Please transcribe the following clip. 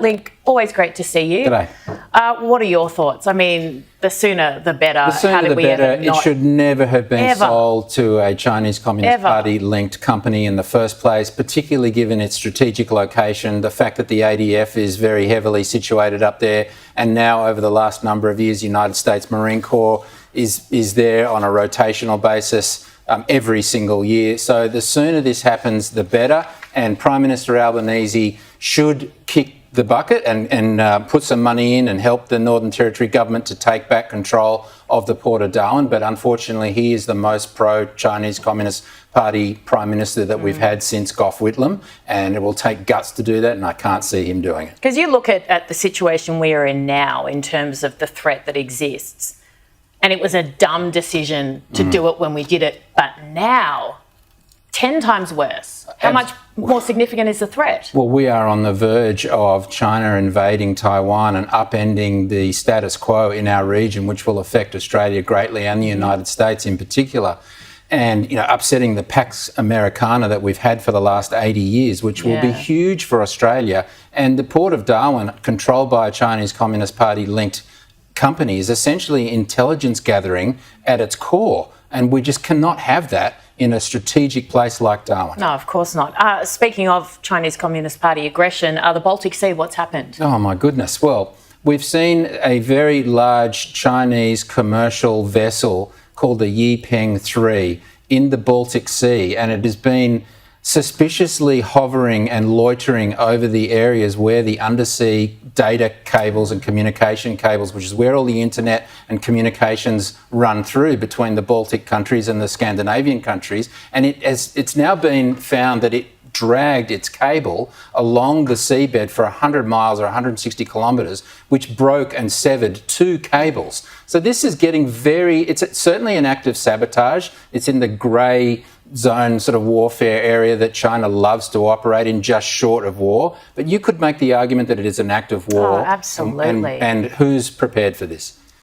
Link, always great to see you. G'day. What are your thoughts? I mean, the sooner the better. The sooner the better. It should never have been sold to a Chinese Communist Party linked company in the first place, particularly given its strategic location, the fact that the ADF is very heavily situated up there, and now over the last number of years, the United States Marine Corps is there on a rotational basis every single year. So the sooner this happens, the better. And Prime Minister Albanese should kick the bucket and put some money in and help the Northern Territory government to take back control of the Port of Darwin. But unfortunately, he is the most pro-Chinese Communist Party Prime Minister that we've had since Gough Whitlam, and it will take guts to do that, and I can't see him doing it. Because you look at the situation we are in now in terms of the threat that exists, and it was a dumb decision to do it when we did it, but now 10 times worse. How much more significant is the threat? Well, we are on the verge of China invading Taiwan and upending the status quo in our region, which will affect Australia greatly and the United States in particular. And, upsetting the Pax Americana that we've had for the last 80 years, which will be huge for Australia. And the Port of Darwin, controlled by a Chinese Communist Party-linked company, is essentially intelligence gathering at its core. And we just cannot have that in a strategic place like Darwin. No, of course not. Speaking of Chinese Communist Party aggression, the Baltic Sea, what's happened? Oh, my goodness. Well, we've seen a very large Chinese commercial vessel called the Yipeng 3 in the Baltic Sea, and it has been suspiciously hovering and loitering over the areas where the undersea data cables and communication cables, which is where all the internet and communications run through between the Baltic countries and the Scandinavian countries. And it's now been found that it dragged its cable along the seabed for 100 miles or 160 kilometres, which broke and severed 2 cables. So this is getting it's certainly an act of sabotage. It's in the grey zone sort of warfare area that China loves to operate in, just short of war. But you could make the argument that it is an act of war. Oh, absolutely. And who's prepared for this?